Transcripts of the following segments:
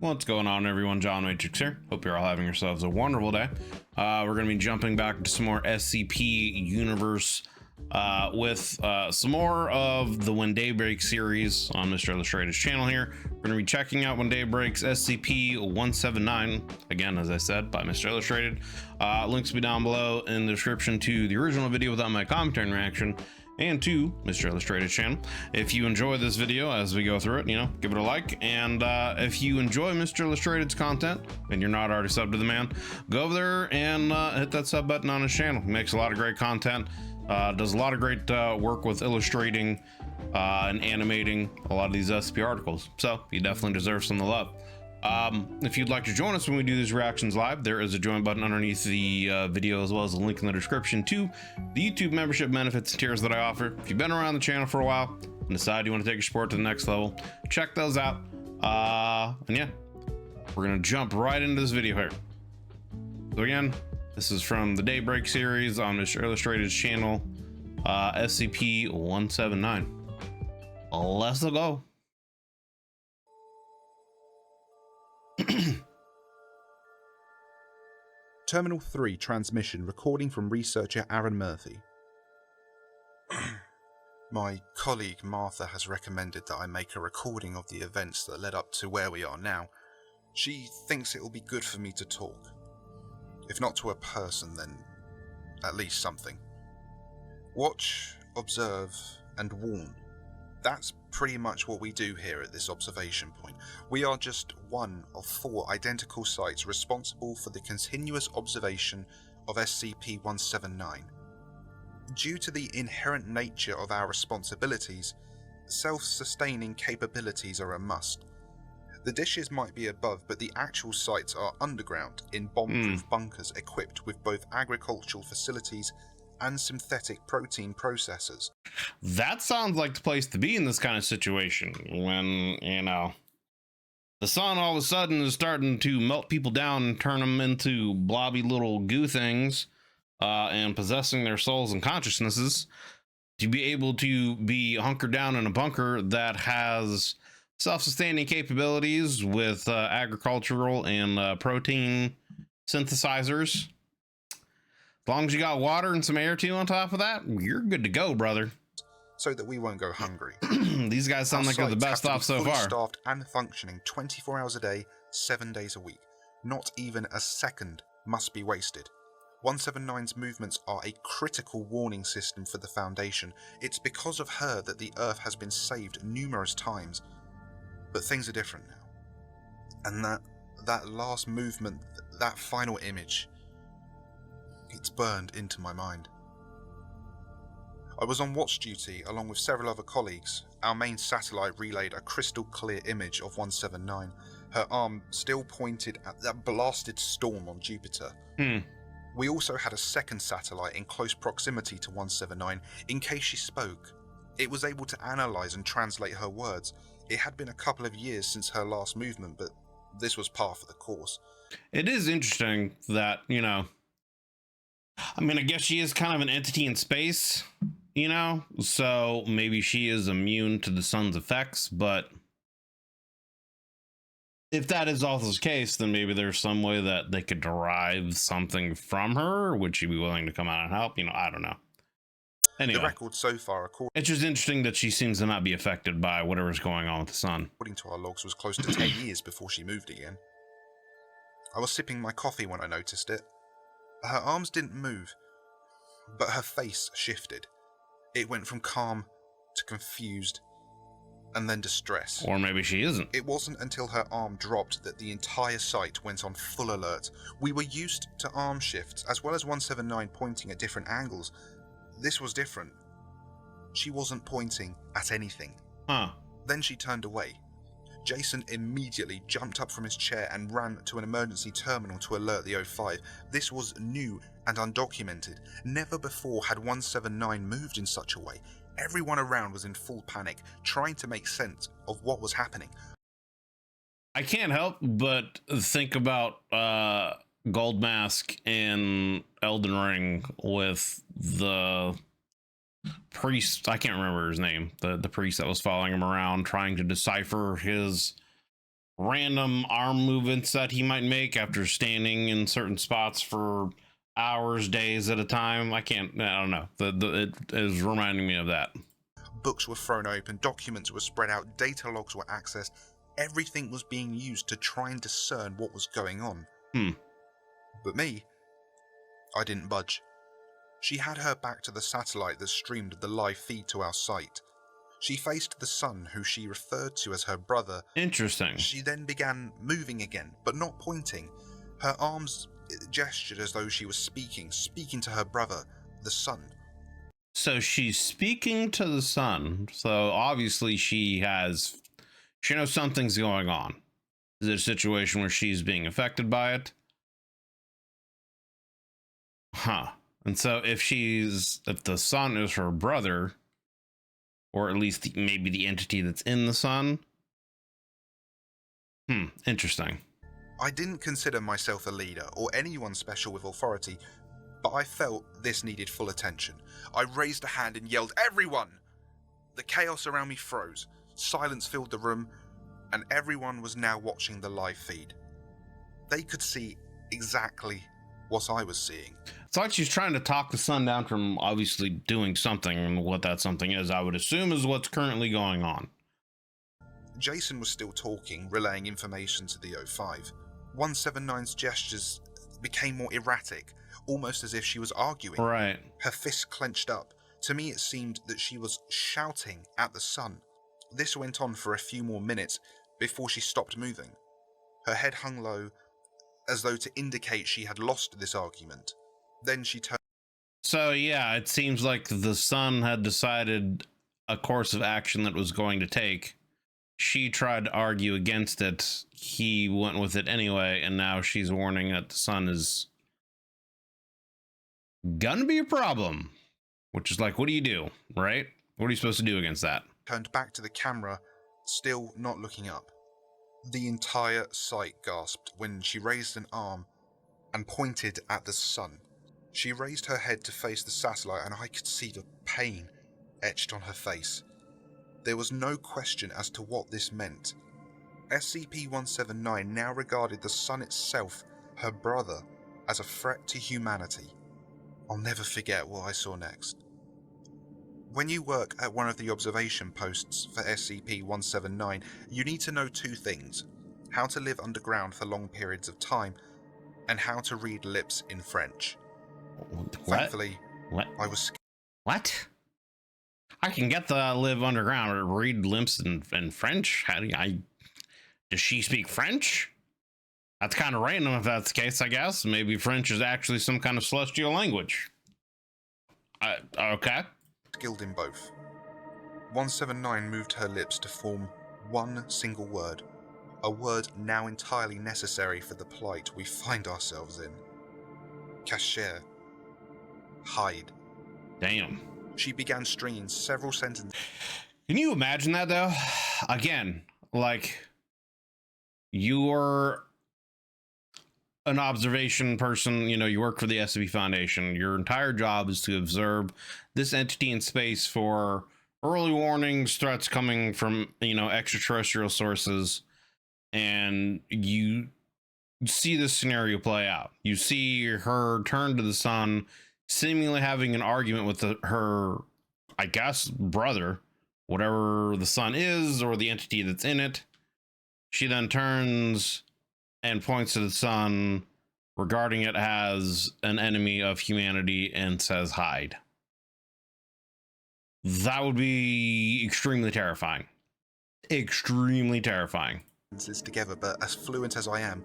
What's going on, everyone? John Matrix here. Hope you're all having yourselves a wonderful day. We're going to be jumping back to some more SCP universe with some more of the When Day Breaks series on Mr. Illustrated's channel here. We're going to be checking out When Day Breaks SCP-179, again, as I said, by Mr. Illustrated. Links will be down below in the description to the original video without my commentary and reaction, and to Mr. Illustrated's channel. If you enjoy this video as we go through it, give it a like. And if you enjoy Mr. Illustrated's content and you're not already subbed to the man, go over there and hit that sub button on his channel. He makes a lot of great content, does a lot of great work with illustrating and animating a lot of these SCP articles. So he definitely deserves some of the love. If you'd like to join us when we do these reactions live, there is a join button underneath the video, as well as a link in the description to the YouTube membership benefits and tiers that I offer. If you've been around the channel for a while and decide you want to take your support to the next level, check those out. And yeah, we're gonna jump right into this video here. So again, this is from the Daybreak series on Mr. Illustrated's channel, SCP-179. Let's go. Terminal 3 transmission recording from researcher Aaron Murphy. My colleague Martha has recommended that I make a recording of the events that led up to where we are now. She thinks it will be good for me to talk. If not to a person, then at least something. Watch, observe, and warn. That's pretty much what we do here at this observation point. We are just one of 4 identical sites responsible for the continuous observation of SCP-179. Due to the inherent nature of our responsibilities, self-sustaining capabilities are a must. The dishes might be above, but the actual sites are underground in bomb-proof bunkers equipped with both agricultural facilities and synthetic protein processors. That sounds like the place to be in this kind of situation, when, the sun all of a sudden is starting to melt people down and turn them into blobby little goo things, and possessing their souls and consciousnesses, to be able to be hunkered down in a bunker that has self-sustaining capabilities with agricultural and protein synthesizers. As long as you got water and some air too on top of that, you're good to go, brother. So that we won't go hungry. These guys sound like they're the best off so far. Staffed and functioning 24 hours a day, 7 days a week. Not even a second must be wasted. 179's movements are a critical warning system for the Foundation. It's because of her that the Earth has been saved numerous times. But things are different now. And that last movement, that final image, it's burned into my mind. I was on watch duty along with several other colleagues. Our main satellite relayed a crystal clear image of 179, her arm still pointed at that blasted storm on Jupiter. We also had a second satellite in close proximity to 179 in case she spoke. It was able to analyze and translate her words. It had been a couple of years since her last movement, but this was par for the course. It is interesting that, I guess she is kind of an entity in space, so maybe she is immune to the sun's effects, but if that is also the case, then maybe there's some way that they could derive something from her. Would she be willing to come out and help? I don't know. Anyway, the record so far, it's just interesting that she seems to not be affected by whatever's going on with the sun. According to our logs, was close to 10 years before she moved again. I was sipping my coffee when I noticed it. Her arms didn't move, but her face shifted. It went from calm to confused, and then distress. Or maybe she isn't. It wasn't until her arm dropped that the entire site went on full alert. We were used to arm shifts, as well as 179 pointing at different angles. This was different. She wasn't pointing at anything. Then she turned away. Jason immediately jumped up from his chair and ran to an emergency terminal to alert the O5. This was new and undocumented. Never before had 179 moved in such a way. Everyone around was in full panic, trying to make sense of what was happening. I can't help but think about Goldmask in Elden Ring with the priest. I can't remember his name. The priest that was following him around, trying to decipher his random arm movements that he might make after standing in certain spots for hours, days at a time. I don't know. It is reminding me of that. Books were thrown open, documents were spread out, data logs were accessed. Everything was being used to try and discern what was going on. But me, I didn't budge. She had her back to the satellite that streamed the live feed to our site. She faced the son, who she referred to as her brother. Interesting. She then began moving again, but not pointing. Her arms gestured as though she was speaking to her brother, the son. So she's speaking to the son. So obviously she knows something's going on. Is it a situation where she's being affected by it? And so if the son is her brother, or at least maybe the entity that's in the sun. Interesting. I didn't consider myself a leader or anyone special with authority, but I felt this needed full attention. I raised a hand and yelled, "Everyone!" The chaos around me froze. Silence filled the room, and everyone was now watching the live feed. They could see exactly what I was seeing. It's like she's trying to talk the sun down from obviously doing something, and what that something is, I would assume, is what's currently going on. Jason was still talking, relaying information to the O5. 179's gestures became more erratic, almost as if she was arguing. Right. Her fists clenched up. To me, it seemed that she was shouting at the sun. This went on for a few more minutes before she stopped moving. Her head hung low, as though to indicate she had lost this argument. Then she turned. So yeah, it seems like the sun had decided a course of action that was going to take. She tried to argue against it. He went with it anyway, and now she's warning that the sun is gonna be a problem. Which is like, what do you do, right? What are you supposed to do against that? Turned back to the camera, still not looking up. The entire site gasped when she raised an arm and pointed at the sun. She raised her head to face the satellite, and I could see the pain etched on her face. There was no question as to what this meant. SCP-179 now regarded the sun itself, her brother, as a threat to humanity. I'll never forget what I saw next. When you work at one of the observation posts for SCP-179, you need to know two things: how to live underground for long periods of time, and how to read lips in French. What? Thankfully, What? I was scared. What? I can get the live underground or read lips in French. Does she speak French? That's kind of random if that's the case, I guess. Maybe French is actually some kind of celestial language. Okay. Skilled in both. 179 moved her lips to form one single word, a word now entirely necessary for the plight we find ourselves in. Cacher. Hide. Damn. She began stringing several sentences. Can you imagine that, though? Again, like, you're an observation person, you work for the SCP Foundation. Your entire job is to observe this entity in space for early warnings, threats coming from, extraterrestrial sources, and you see this scenario play out. You see her turn to the sun, seemingly having an argument with her, I guess, brother, whatever the sun is, or the entity that's in it. She then turns and points to the sun, regarding it as an enemy of humanity, and says, "Hide." That would be extremely terrifying. Extremely terrifying. Together, but as fluent as I am,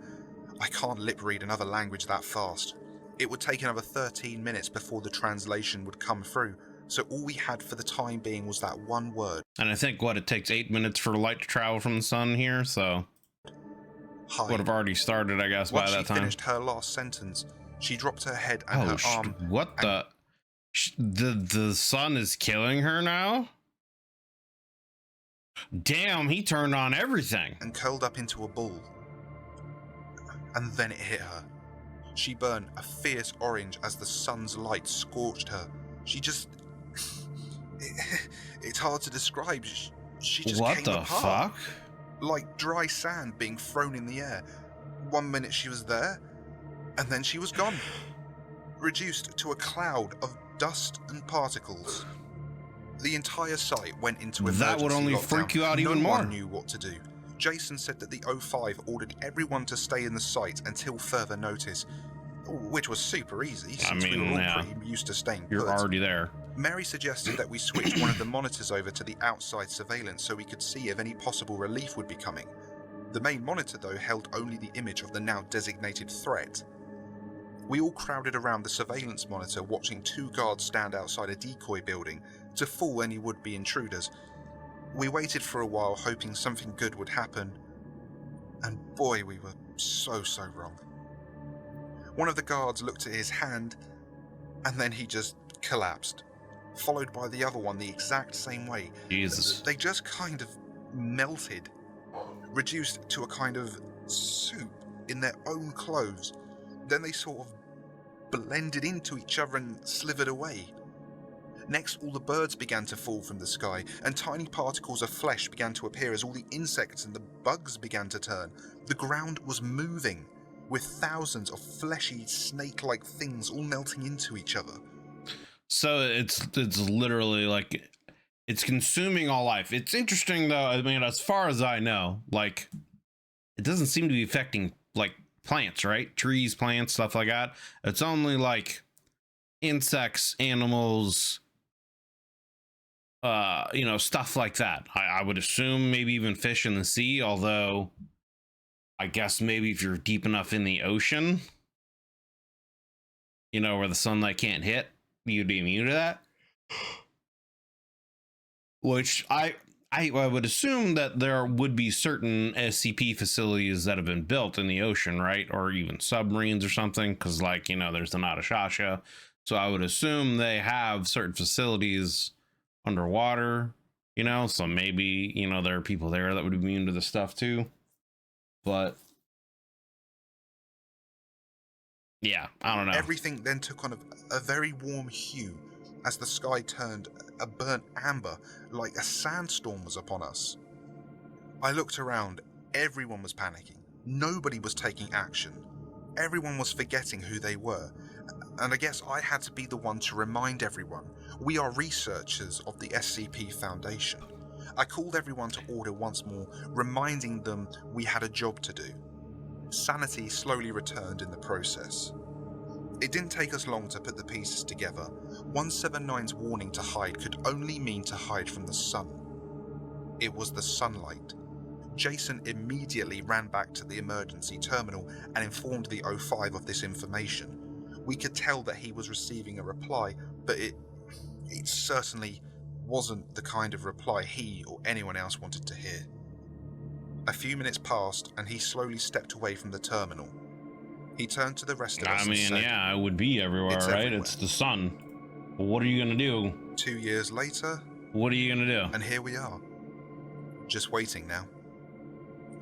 I can't lip read another language that fast. It would take another 13 minutes before the translation would come through, so all we had for the time being was that one word. And I think, it takes 8 minutes for light to travel from the sun here, so Hide. would have already started, I guess, by that time. Once she finished her last sentence, she dropped her head and her arm. What the sun is killing her now? Damn, he turned on everything. And curled up into a ball. And then it hit her. She burned a fierce orange as the sun's light scorched her. She just... it's hard to describe. She just What came the apart. fuck? like dry sand being thrown in the air. 1 minute she was there, and then she was gone, reduced to a cloud of dust and particles. The entire site went into emergency That would only lockdown. freak you out even more. No one knew what to do. Jason said that the O5 ordered everyone to stay in the site until further notice, which was super easy since we were all pretty used to staying put. You're already there. Mary suggested that we switch one of the monitors over to the outside surveillance so we could see if any possible relief would be coming. The main monitor, though, held only the image of the now designated threat. We all crowded around the surveillance monitor, watching 2 guards stand outside a decoy building to fool any would-be intruders. We waited for a while, hoping something good would happen, and boy, we were so wrong. One of the guards looked at his hand, and then he just collapsed, followed by the other one the exact same way. Jesus. They just kind of melted, reduced to a kind of soup in their own clothes. Then they sort of blended into each other and slithered away. Next, all the birds began to fall from the sky, and tiny particles of flesh began to appear as all the insects and the bugs began to turn. The ground was moving, with thousands of fleshy, snake-like things all melting into each other. So it's literally like it's consuming all life. It's interesting though. I mean, as far as I know, like it doesn't seem to be affecting like plants, right? Trees, plants, stuff like that. It's only like insects, animals, stuff like that. I would assume maybe even fish in the sea, although I guess maybe if you're deep enough in the ocean, where the sunlight can't hit, you'd be immune to that. Which I would assume that there would be certain SCP facilities that have been built in the ocean, right? Or even submarines or something, because there's the Natashasha. So I would assume they have certain facilities underwater, so maybe, there are people there that would be immune to the stuff too. But yeah, I don't know. Everything then took on a very warm hue as the sky turned a burnt amber, like a sandstorm was upon us. I looked around. Everyone was panicking. Nobody was taking action. Everyone was forgetting who they were. And I guess I had to be the one to remind everyone. We are researchers of the SCP Foundation. I called everyone to order once more, reminding them we had a job to do. Sanity slowly returned in the process. It didn't take us long to put the pieces together. 179's warning to hide could only mean to hide from the sun. It was the sunlight. Jason immediately ran back to the emergency terminal and informed the O5 of this information. We could tell that he was receiving a reply, but it certainly wasn't the kind of reply he or anyone else wanted to hear. A few minutes passed and he slowly stepped away from the terminal. He turned to the rest of us and said, yeah, it would be everywhere, right? Everywhere. It's the sun. What are you gonna do? 2 years later, what are you gonna do? And here we are, just waiting now.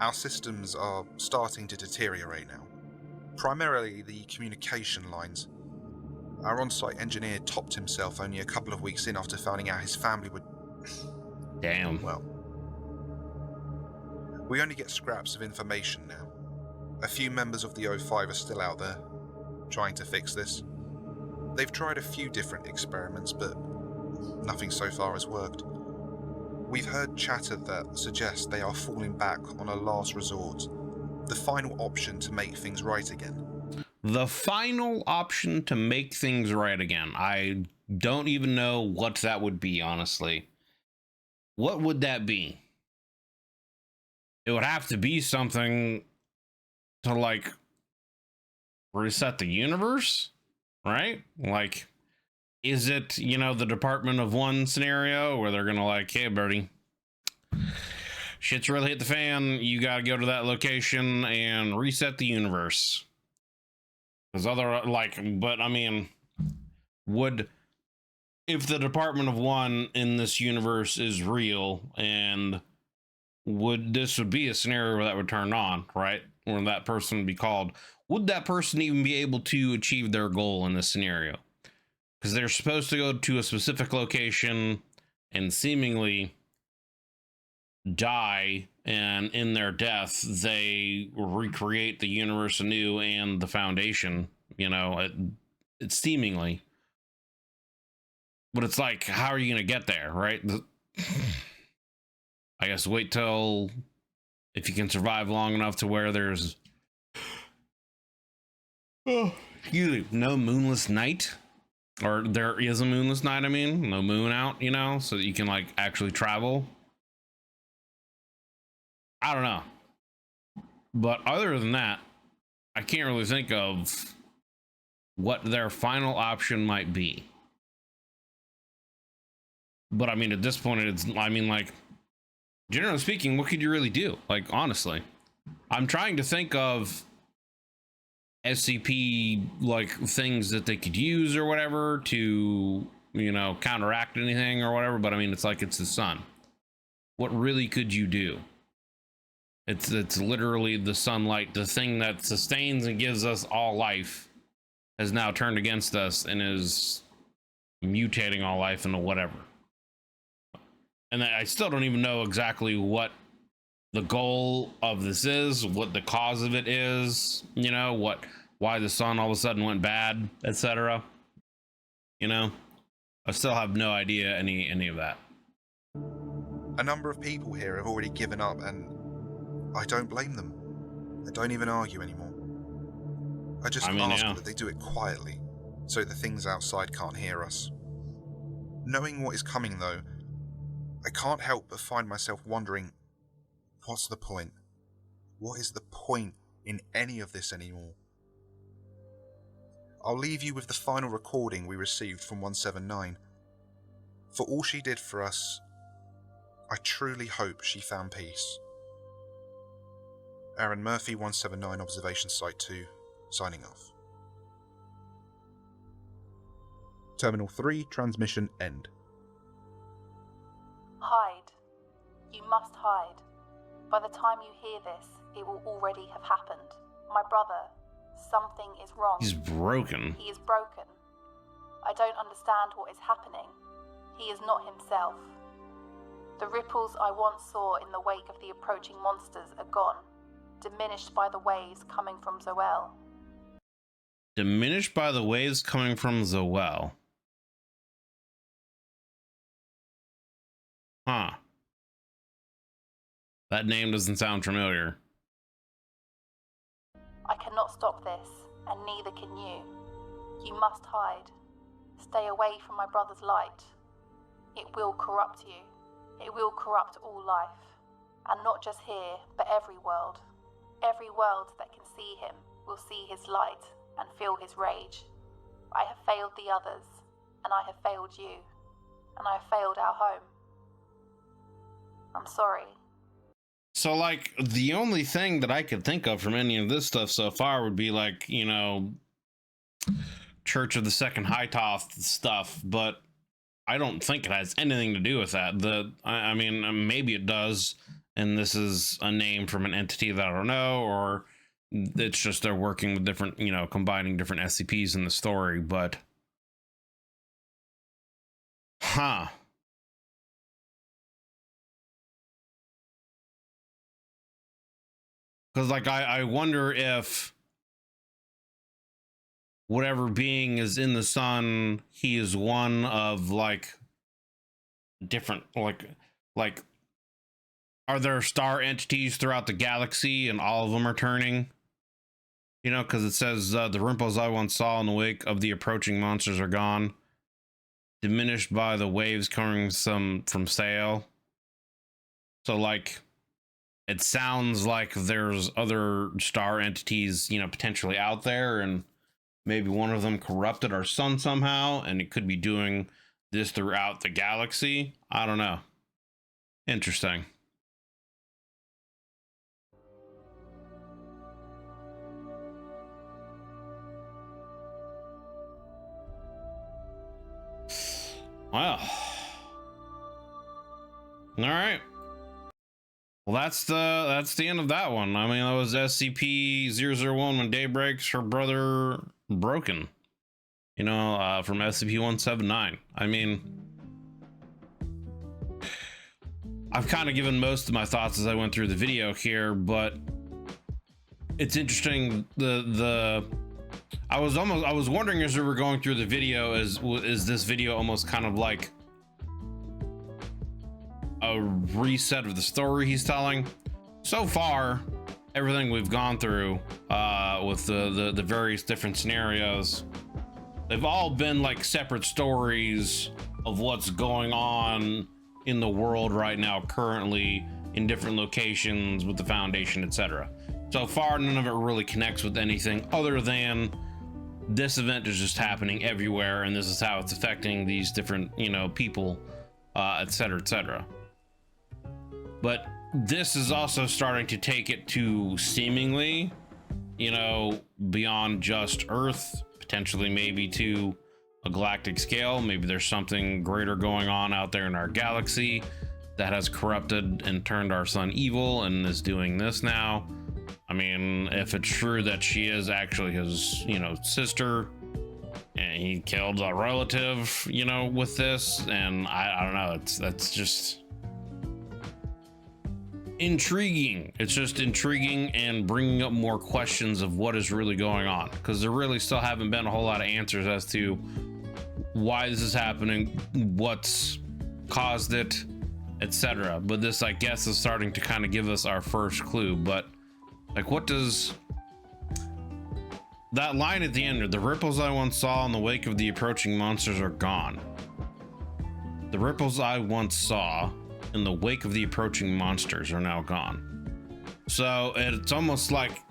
Our systems are starting to deteriorate now. Primarily the communication lines. Our on-site engineer topped himself only a couple of weeks in after finding out his family would... Damn. Well, we only get scraps of information now. A few members of the O5 are still out there, trying to fix this. They've tried a few different experiments, but nothing so far has worked. We've heard chatter that suggests they are falling back on a last resort, the final option to make things right again. The final option to make things right again. I don't even know what that would be, honestly. What would that be? It would have to be something to like reset the universe, right? Like, is it, the Department of One scenario where they're gonna like, hey, Birdie, shit's really hit the fan. You gotta go to that location and reset the universe. There's other but I mean, if the Department of One in this universe is real, and this would be a scenario where that would turn on, right? Where that person would be called. Would that person even be able to achieve their goal in this scenario? Because they're supposed to go to a specific location and seemingly die and in their death, they recreate the universe anew and the Foundation, you know, it's seemingly. But it's like, how are you going to get there, right? I guess wait till, if you can survive long enough to where there's no moonless night, or there is a moonless night, I mean, no moon out, you know, so that you can like actually travel. I don't know. But other than that, I can't really think of what their final option might be. But I mean, at this point, it's, I mean, like, generally speaking, what could you really do? Like, honestly, I'm trying to think of SCP, like, things that they could use or whatever to, you know, counteract anything or whatever. But I mean, it's like, it's the sun. What really could you do? It's literally the sunlight, the thing that sustains and gives us all life, has now turned against us and is mutating all life into whatever. And I still don't even know exactly what the goal of this is, what the cause of it is, you know, why the sun all of a sudden went bad, etc. You know, I still have no idea any of that. A number of people here have already given up, and I don't blame them. I don't even argue anymore. I just ask that they do it quietly, so the things outside can't hear us. Knowing what is coming, though, I can't help but find myself wondering, what's the point? What is the point in any of this anymore? I'll leave you with the final recording we received from 179. For all she did for us, I truly hope she found peace. Aaron Murphy, 179 Observation Site 2, signing off. Terminal 3, transmission end. Hide. You must hide. By the time you hear this, it will already have happened. My brother, something is wrong. He's broken. He is broken. I don't understand what is happening. He is not himself. The ripples I once saw in the wake of the approaching monsters are gone, diminished by the waves coming from Zoel. Diminished by the waves coming from Zoel. Huh. That name doesn't sound familiar. I cannot stop this, and neither can you. You must hide. Stay away from my brother's light. It will corrupt you. It will corrupt all life. And not just here, but every world. Every world that can see him will see his light and feel his rage. I have failed the others, and I have failed you, and I have failed our home. I'm sorry. So, like, the only thing that I could think of from any of this stuff so far would be, like, you know, Church of the Second Hightoth stuff, but I don't think it has anything to do with that. I mean, maybe it does, and this is a name from an entity that I don't know, or it's just they're working with different, you know, combining different SCPs in the story, but... Huh. Because, like, I wonder if whatever being is in the sun, he is one of, like, different, like, are there star entities throughout the galaxy and all of them are turning? You know, because it says the ripples I once saw in the wake of the approaching monsters are gone, diminished by the waves coming from sail. So, like, it sounds like there's other star entities, you know, potentially out there, and maybe one of them corrupted our sun somehow, and it could be doing this throughout the galaxy. I don't know. Interesting. Well. All right. Well, that's the end of that one. I mean, that was SCP-001 when day breaks, her brother broken. You know, from SCP-179. I mean, I've kind of given most of my thoughts as I went through the video here, but it's interesting. I was wondering as we were going through the video, is this video almost kind of like a reset of the story he's telling? So far, everything we've gone through with the various different scenarios, they've all been like separate stories of what's going on in the world right now, currently in different locations with the Foundation, etc. So far, none of it really connects with anything other than this event is just happening everywhere, and this is how it's affecting these different, you know, people, etc., etc. But this is also starting to take it to seemingly, you know, beyond just Earth, potentially maybe to a galactic scale. Maybe there's something greater going on out there in our galaxy that has corrupted and turned our sun evil and is doing this now. I mean, if it's true that she is actually his, you know, sister, and he killed a relative, you know, with this, and I don't know, that's just intriguing. It's just intriguing and bringing up more questions of what is really going on, because there really still haven't been a whole lot of answers as to why this is happening, what's caused it, etc. But this, I guess, is starting to kind of give us our first clue. But like, what does that line at the end, the ripples I once saw in the wake of the approaching monsters are gone. The ripples I once saw in the wake of the approaching monsters are now gone. So it's almost like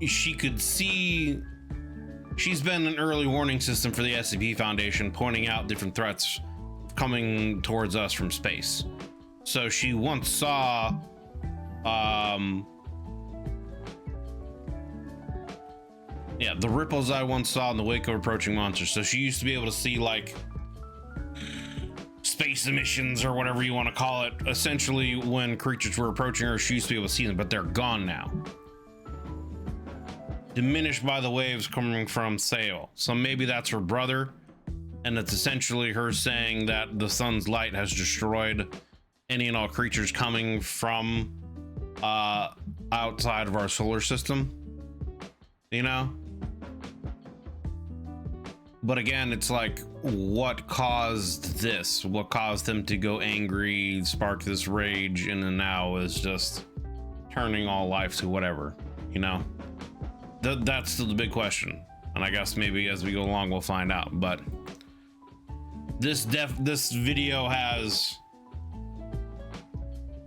she could see, she's been an early warning system for the SCP Foundation, pointing out different threats coming towards us from space. So she once saw the ripples I once saw in the wake of approaching monsters. So she used to be able to see like space emissions or whatever you want to call it. Essentially, when creatures were approaching her, she used to be able to see them, but they're gone now. Diminished by the waves coming from Sail. So maybe that's her brother, and it's essentially her saying that the sun's light has destroyed any and all creatures coming from outside of our solar system, you know? But again, it's like, what caused this? What caused him to go angry, spark this rage, and then now is just turning all life to whatever, you know? That's still the big question. And I guess maybe as we go along, we'll find out. But this video has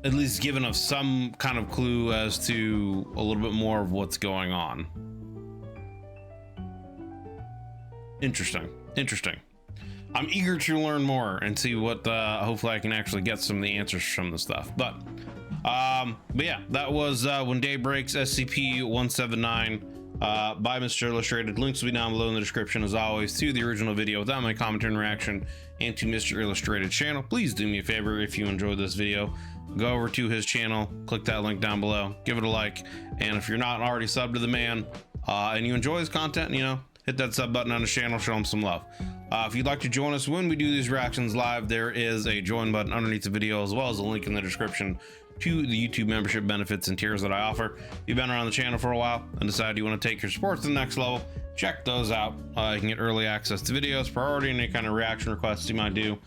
at least given us some kind of clue as to a little bit more of what's going on. Interesting. I'm eager to learn more and see what hopefully I can actually get some of the answers from the stuff. But yeah, that was When Day Breaks, SCP-179 by Mr. Illustrated. Links will be down below in the description, as always, to the original video without my commentary and reaction, and to Mr. Illustrated channel. Please do me a favor, if you enjoyed this video, go over to his channel, click that link down below, give it a like, and if you're not already subbed to the man and you enjoy his content, you know, hit that sub button on his channel, show him some love. If you'd like to join us when we do these reactions live, there is a join button underneath the video, as well as a link in the description to the YouTube membership benefits and tiers that I offer. If you've been around the channel for a while and decided you want to take your support to the next level, check those out. You can get early access to videos, priority, any kind of reaction requests you might do,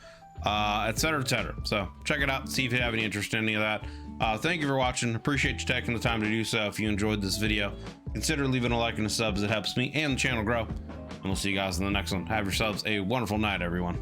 etc., etc. So check it out, see if you have any interest in any of that. Thank you for watching. Appreciate you taking the time to do so. If you enjoyed this video, consider leaving a like and a sub, as it helps me and the channel grow. And we'll see you guys in the next one. Have yourselves a wonderful night, everyone.